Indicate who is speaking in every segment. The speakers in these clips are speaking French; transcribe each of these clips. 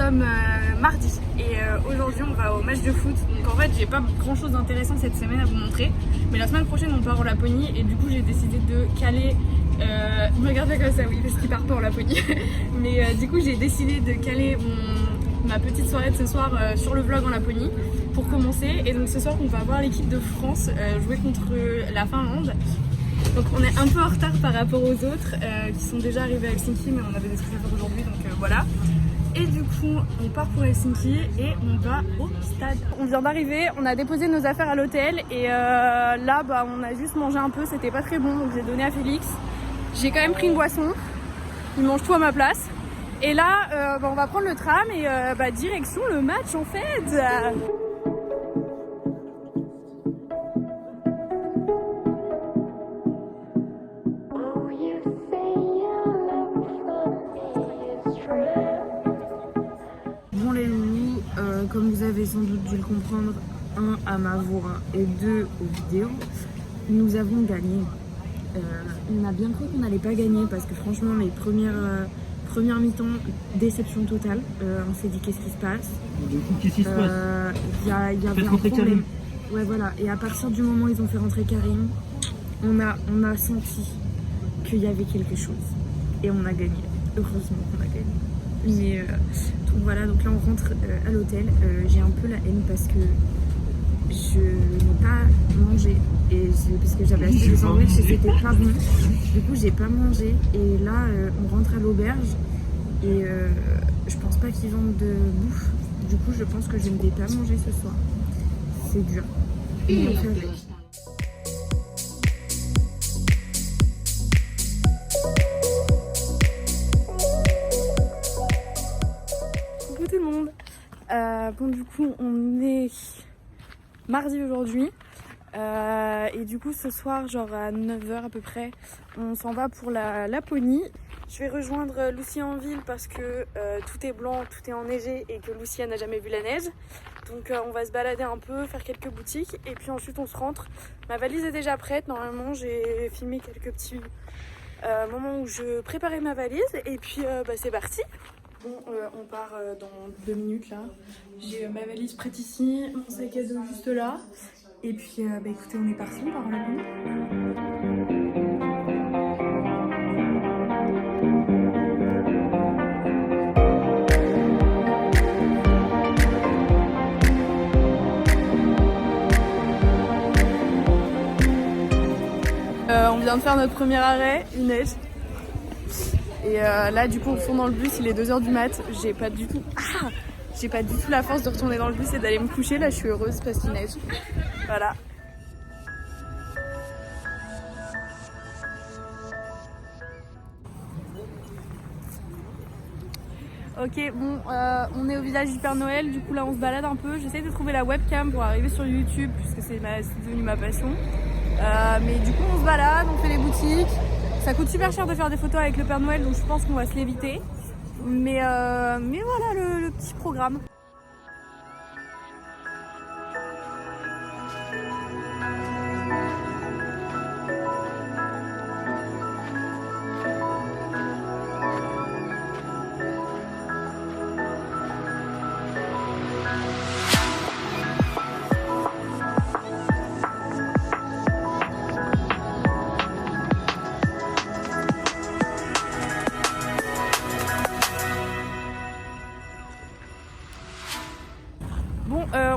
Speaker 1: sommes mardi et aujourd'hui on va au match de foot. Donc en fait j'ai pas grand chose d'intéressant cette semaine à vous montrer. Mais la semaine prochaine on part en Laponie et du coup j'ai décidé de caler... me regarde pas comme ça, oui, parce qu'il part pas en Laponie. Mais du coup j'ai décidé de caler ma petite soirée de ce soir sur le vlog en Laponie pour commencer. Et donc ce soir on va voir l'équipe de France jouer contre la Finlande. Donc on est un peu en retard par rapport aux autres qui sont déjà arrivés à Helsinki, mais on avait des trucs à faire aujourd'hui, donc voilà. Et du coup on part pour Helsinki et on va au stade. On vient d'arriver, on a déposé nos affaires à l'hôtel et là bah, on a juste mangé un peu, c'était pas très bon, donc j'ai donné à Félix. J'ai quand même pris une boisson, il mange tout à ma place. Et là bah, on va prendre le tram et bah, direction le match en fait.
Speaker 2: Bon les loulous, comme vous avez sans doute dû le comprendre, 1 à ma voix et 2 aux vidéos, nous avons gagné. On a bien cru qu'on n'allait pas gagner parce que franchement les premières mi-temps, déception totale. On s'est dit qu'est-ce qui se passe.
Speaker 3: Du coup, qu'est-ce qui se passe?
Speaker 2: Il y avait un problème. Ouais voilà, et à partir du moment où ils ont fait rentrer Karim, on a senti qu'il y avait quelque chose. Et on a gagné. Heureusement qu'on a gagné. Mais donc voilà, donc là on rentre à l'hôtel. J'ai un peu la haine parce que je n'ai pas mangé et parce que j'avais acheté des sandwichs et c'était pas bon. Du coup j'ai pas mangé et là on rentre à l'auberge et je pense pas qu'ils vendent de bouffe. Du coup je pense que je ne vais pas manger ce soir. C'est dur. Mais on fait avec.
Speaker 1: Coucou tout le monde. Bon du coup on est mardi aujourd'hui et du coup ce soir genre à 9h à peu près on s'en va pour la Laponie. Je vais rejoindre Lucie en ville parce que tout est blanc, tout est enneigé et que Lucie n'a jamais vu la neige. Donc on va se balader un peu, faire quelques boutiques et puis ensuite on se rentre. Ma valise est déjà prête, normalement j'ai filmé quelques petits moments où je préparais ma valise et puis bah, c'est parti. Bon, on part dans 2 minutes là. J'ai ma valise prête ici, mon sac à dos juste là. Et puis, bah écoutez, on est parti, on part en Laponie. On vient de faire notre premier arrêt, il neige. Et là du coup on retourne dans le bus, il est 2h du mat, j'ai pas du tout la force de retourner dans le bus et d'aller me coucher. Là je suis heureuse parce qu'il neige. Voilà. Ok bon on est au village du Père Noël, du coup là on se balade un peu. J'essaie de trouver la webcam pour arriver sur YouTube puisque c'est devenu ma passion. Mais du coup on se balade, on fait les boutiques. Ça coûte super cher de faire des photos avec le Père Noël, donc je pense qu'on va se l'éviter. Mais voilà le petit programme.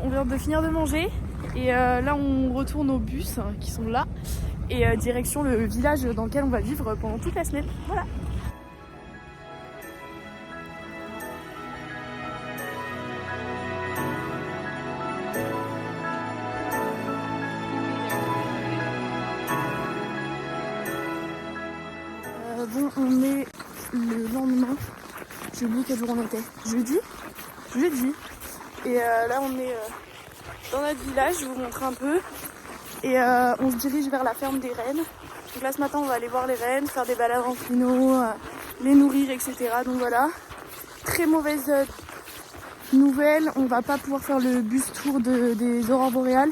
Speaker 1: On vient de finir de manger et là on retourne au bus qui sont là et direction le village dans lequel on va vivre pendant toute la semaine. Voilà. Bon, on est le lendemain. J'ai oublié quel jour on était. Jeudi. Et là on est dans notre village, je vais vous montrer un peu. Et on se dirige vers la ferme des rennes. Donc là ce matin on va aller voir les rennes, faire des balades en pinot, les nourrir, etc. Donc voilà. Très mauvaise nouvelle, on va pas pouvoir faire le bus tour des aurores boréales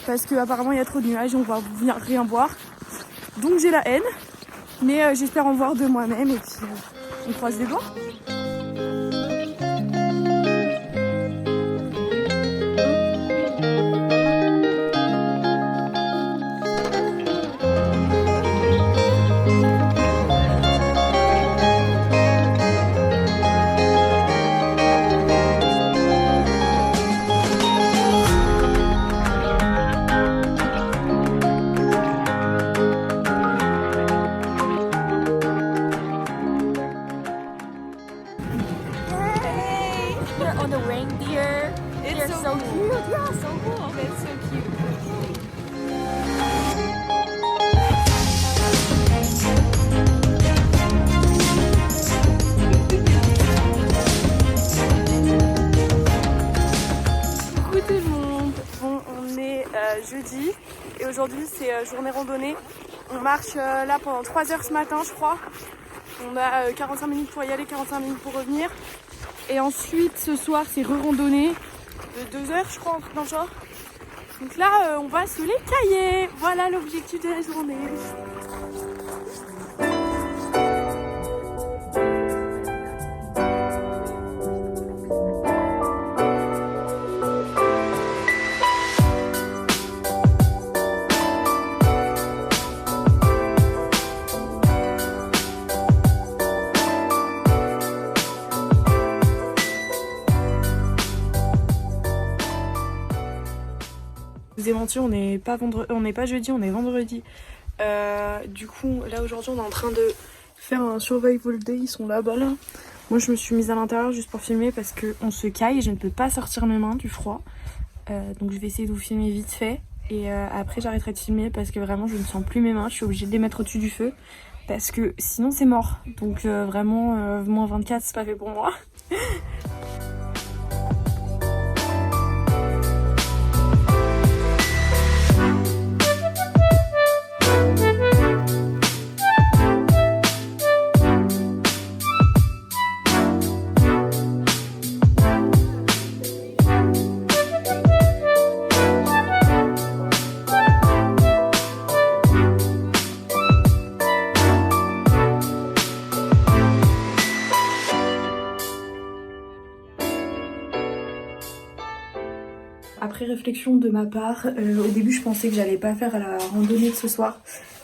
Speaker 1: parce qu'apparemment il y a trop de nuages et on va venir rien voir. Donc j'ai la haine, mais j'espère en voir de moi-même et puis on croise les doigts. aujourd'hui c'est journée randonnée. On marche là pendant 3 heures ce matin je crois. On a 45 minutes pour y aller, 45 minutes pour revenir. Et ensuite ce soir c'est re-randonnée de 2 heures je crois, un truc dans le genre. Donc là on va se les cailler. Voilà l'objectif de la journée. Je vous ai menti, on n'est pas jeudi, on est vendredi. Du coup, là aujourd'hui, on est en train de faire un survival day. Ils sont là-bas là. Moi, je me suis mise à l'intérieur juste pour filmer parce qu'on se caille. Je ne peux pas sortir mes mains du froid. Donc, je vais essayer de vous filmer vite fait. Et après, j'arrêterai de filmer parce que vraiment, je ne sens plus mes mains. Je suis obligée de les mettre au-dessus du feu parce que sinon, c'est mort. Donc, vraiment, moins 24, c'est pas fait pour moi. Après réflexion de ma part, au début je pensais que j'allais pas faire la randonnée de ce soir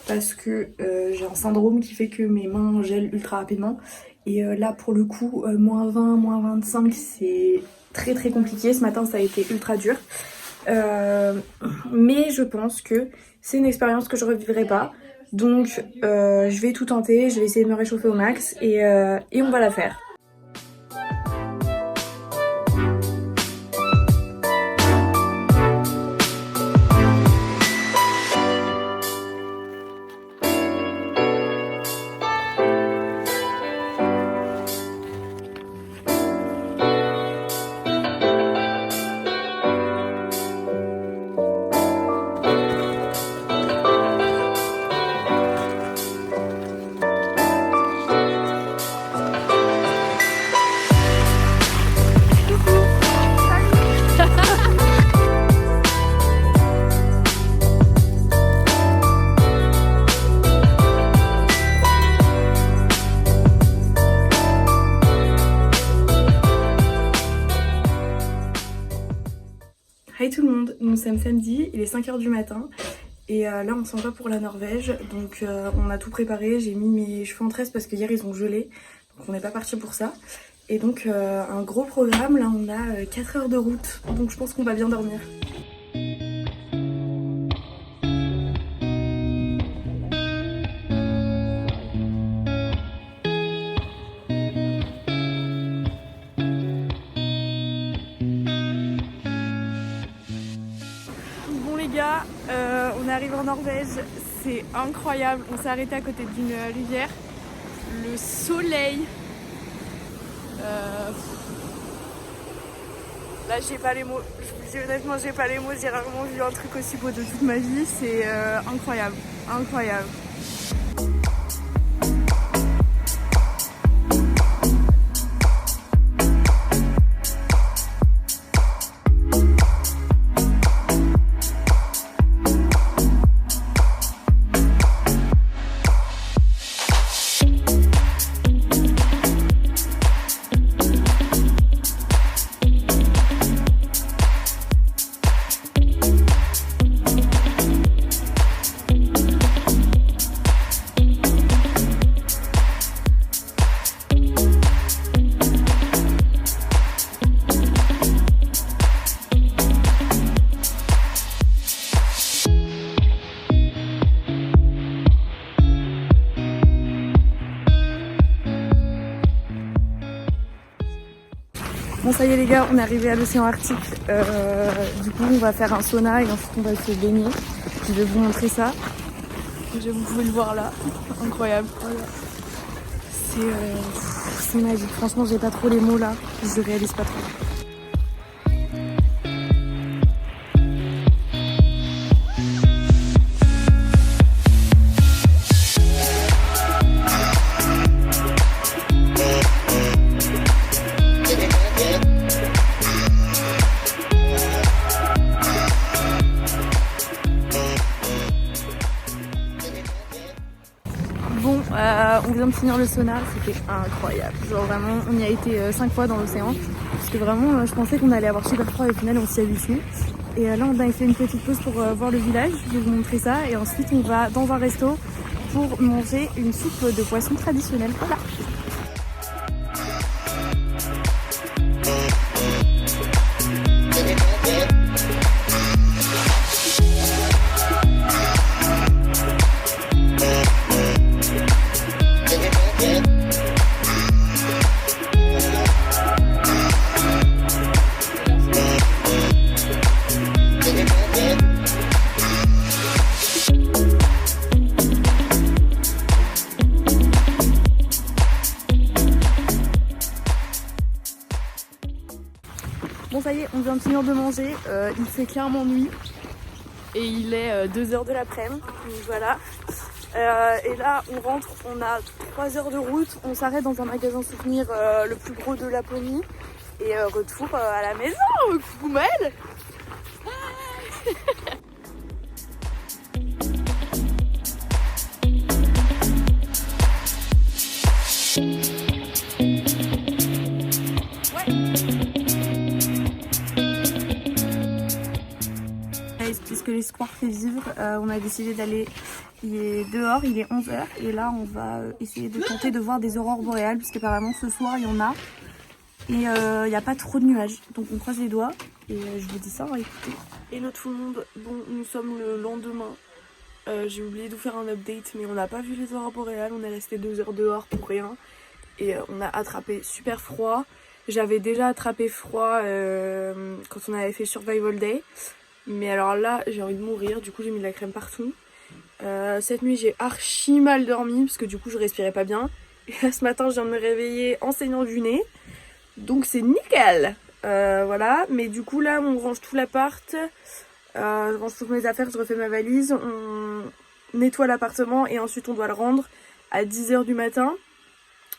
Speaker 1: parce que j'ai un syndrome qui fait que mes mains gèlent ultra rapidement. Et là pour le coup, moins 20, moins 25 c'est très très compliqué. Ce matin ça a été ultra dur. Mais je pense que c'est une expérience que je revivrai pas. Donc je vais tout tenter, je vais essayer de me réchauffer au max et on va la faire. Hey tout le monde, nous sommes samedi, il est 5h du matin et là on s'en va pour la Norvège. Donc on a tout préparé, j'ai mis mes cheveux en tresse parce que hier ils ont gelé, donc on n'est pas parti pour ça. Et donc un gros programme, là on a 4 heures de route, donc je pense qu'on va bien dormir. On est arrivé en Norvège, c'est incroyable, on s'est arrêté à côté d'une rivière, le soleil, là j'ai pas les mots, je vous dis honnêtement j'ai pas les mots, j'ai rarement vu un truc aussi beau de toute ma vie, c'est incroyable, incroyable. Bon ça y est les gars, on est arrivé à l'océan Arctique, du coup on va faire un sauna et ensuite on va se baigner. Je vais vous montrer ça, vous pouvez le voir là, incroyable. C'est magique, franchement j'ai pas trop les mots là, je réalise pas trop. On vient de finir le sauna, c'était incroyable. Genre vraiment, on y a été 5 fois dans l'océan. Parce que vraiment, je pensais qu'on allait avoir super froid et au final, on s'y habitue. Et là, on a fait une petite pause pour voir le village. Je vais vous montrer ça. Et ensuite, on va dans un resto pour manger une soupe de poisson traditionnelle. Voilà. Bon ça y est, on vient de finir de manger, il fait clairement nuit et il est 2h de l'après-midi, donc voilà. Et là on rentre, on a 3 heures de route, on s'arrête dans un magasin souvenir le plus gros de Laponie et retour à la maison, coucou Maëlle. Puisque l'espoir fait vivre, on a décidé d'aller dehors, il est 11h et là on va essayer de tenter de voir des aurores boréales puisque apparemment ce soir il y en a et il n'y a pas trop de nuages, donc on croise les doigts et je vous dis ça, écoutez. Hello tout le monde, bon nous sommes le lendemain, j'ai oublié de vous faire un update mais on n'a pas vu les aurores boréales, on est resté 2 heures dehors pour rien et on a attrapé super froid. J'avais déjà attrapé froid quand on avait fait Survival Day. Mais alors là, j'ai envie de mourir, du coup j'ai mis de la crème partout. Cette nuit, j'ai archi mal dormi, parce que du coup je respirais pas bien. Et là, ce matin, je viens de me réveiller en saignant du nez. Donc c'est nickel. Voilà, mais du coup là, on range tout l'appart. Je range toutes mes affaires, je refais ma valise. On nettoie l'appartement et ensuite on doit le rendre à 10h du matin.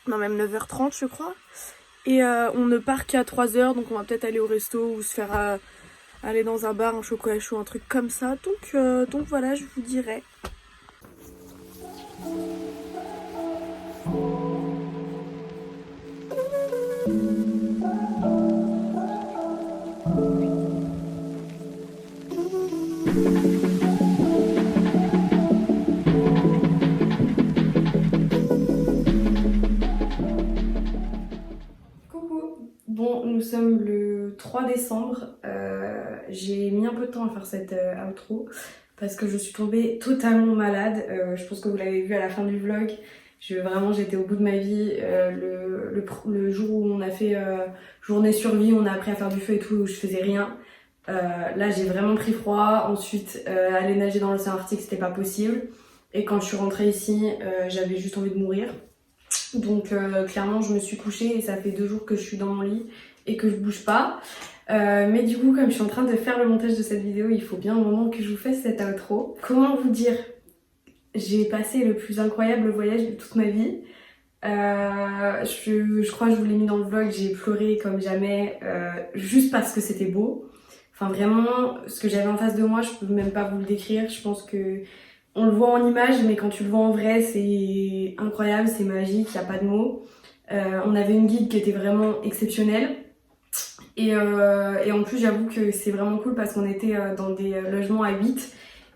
Speaker 1: Non, même 9h30 je crois. Et on ne part qu'à 3h, donc on va peut-être aller au resto ou se faire... aller dans un bar, un chocolat chaud, un truc comme ça. Donc voilà, je vous dirai. Coucou. Bon, nous sommes le 3 décembre. J'ai mis un peu de temps à faire cette outro parce que je suis tombée totalement malade. Je pense que vous l'avez vu à la fin du vlog. Vraiment, j'étais au bout de ma vie. Le jour où on a fait journée survie, on a appris à faire du feu et tout, où je faisais rien. Là, j'ai vraiment pris froid. Ensuite, aller nager dans l'océan Arctique, c'était pas possible. Et quand je suis rentrée ici, j'avais juste envie de mourir. Donc clairement, je me suis couchée et ça fait 2 jours que je suis dans mon lit et que je bouge pas. Mais du coup, comme je suis en train de faire le montage de cette vidéo, il faut bien un moment que je vous fasse cette outro. Comment vous dire? J'ai passé le plus incroyable voyage de toute ma vie. Je crois que je vous l'ai mis dans le vlog, j'ai pleuré comme jamais, juste parce que c'était beau. Enfin vraiment, ce que j'avais en face de moi, je peux même pas vous le décrire. Je pense que on le voit en image, mais quand tu le vois en vrai, c'est incroyable, c'est magique, il n'y a pas de mots. On avait une guide qui était vraiment exceptionnelle. Et en plus, j'avoue que c'est vraiment cool parce qu'on était dans des logements à 8.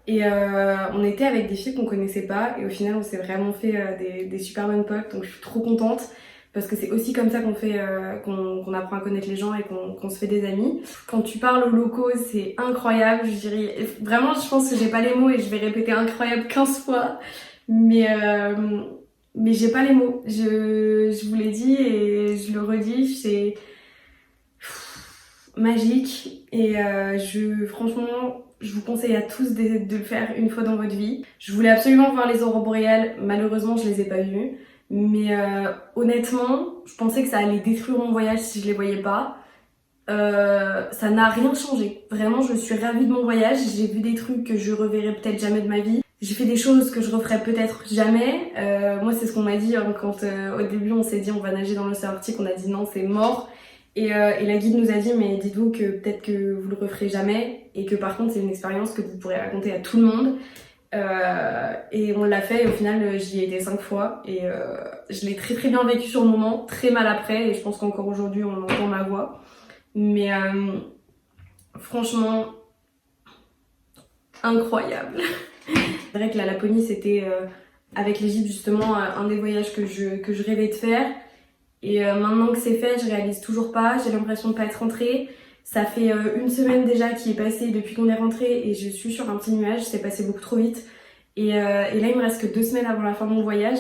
Speaker 1: Et on était avec des filles qu'on connaissait pas. Et au final, on s'est vraiment fait des super bonnes potes. Donc je suis trop contente. Parce que c'est aussi comme ça qu'on fait, qu'on apprend à connaître les gens et qu'on se fait des amis. Quand tu parles aux locaux, c'est incroyable. Je dirais, vraiment, je pense que j'ai pas les mots et je vais répéter incroyable 15 fois. Mais j'ai pas les mots. Je vous l'ai dit et je le redis, c'est magique. Et franchement, je vous conseille à tous de le faire une fois dans votre vie. Je voulais absolument voir les aurores boréales. Malheureusement, je les ai pas vues. Mais honnêtement, je pensais que ça allait détruire mon voyage si je les voyais pas. Ça n'a rien changé. Vraiment, je suis ravie de mon voyage. J'ai vu des trucs que je reverrai peut-être jamais de ma vie. J'ai fait des choses que je referai peut-être jamais. Moi, c'est ce qu'on m'a dit hein, quand au début on s'est dit on va nager dans l'océan Arctique. On a dit non, c'est mort. Et la guide nous a dit mais dites-vous que peut-être que vous le referez jamais et que par contre c'est une expérience que vous pourrez raconter à tout le monde.
Speaker 4: Et on l'a fait et au final j'y ai été 5 fois et je l'ai très très bien vécu sur le moment, très mal après et je pense qu'encore aujourd'hui on entend ma voix. Mais franchement, incroyable. C'est vrai que la Laponie c'était avec l'Égypte justement un des voyages que je rêvais de faire. Et maintenant que c'est fait, je réalise toujours pas, j'ai l'impression de pas être rentrée. Ça fait une semaine déjà qui est passée depuis qu'on est rentré et je suis sur un petit nuage, c'est passé beaucoup trop vite. Et là il me reste que 2 semaines avant la fin de mon voyage.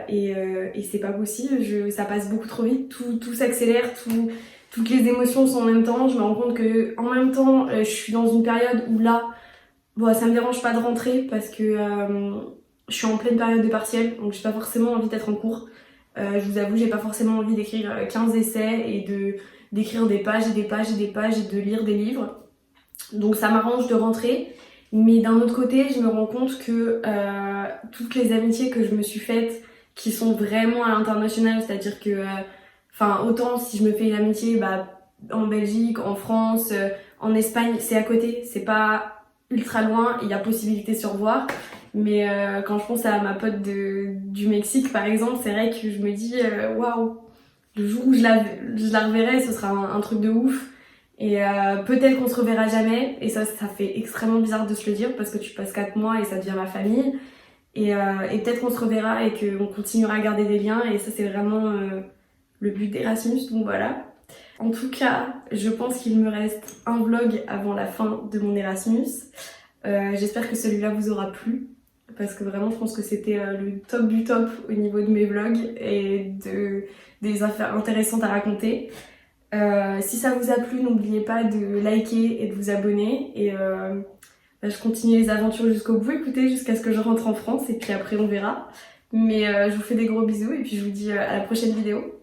Speaker 4: Et c'est pas possible, ça passe beaucoup trop vite, tout s'accélère, toutes les émotions sont en même temps. Je me rends compte que en même temps je suis dans une période où là, bon, ça me dérange pas de rentrer parce que je suis en pleine période de partiel, donc j'ai pas forcément envie d'être en cours. Je vous avoue, j'ai pas forcément envie d'écrire 15 essais et d'écrire des pages et des pages et des pages et de lire des livres. Donc ça m'arrange de rentrer. Mais d'un autre côté, je me rends compte que toutes les amitiés que je me suis faites, qui sont vraiment à l'international, c'est-à-dire que, autant si je me fais une amitié en Belgique, en France, en Espagne, c'est à côté, c'est pas ultra loin, il y a possibilité de se revoir. Mais quand je pense à ma pote du Mexique par exemple, c'est vrai que je me dis waouh, le jour où je la reverrai, ce sera un truc de ouf. Et peut-être qu'on se reverra jamais, et ça fait extrêmement bizarre de se le dire parce que tu passes 4 mois et ça devient ma famille. Et peut-être qu'on se reverra et qu'on continuera à garder des liens, et ça c'est vraiment le but d'Erasmus, donc voilà. En tout cas, je pense qu'il me reste un vlog avant la fin de mon Erasmus. J'espère que celui-là vous aura plu, parce que vraiment je pense que c'était le top du top au niveau de mes vlogs et des affaires intéressantes à raconter. Si ça vous a plu, n'oubliez pas de liker et de vous abonner, et je continue les aventures jusqu'au bout, écoutez, jusqu'à ce que je rentre en France, et puis après on verra. Mais je vous fais des gros bisous et puis je vous dis à la prochaine vidéo.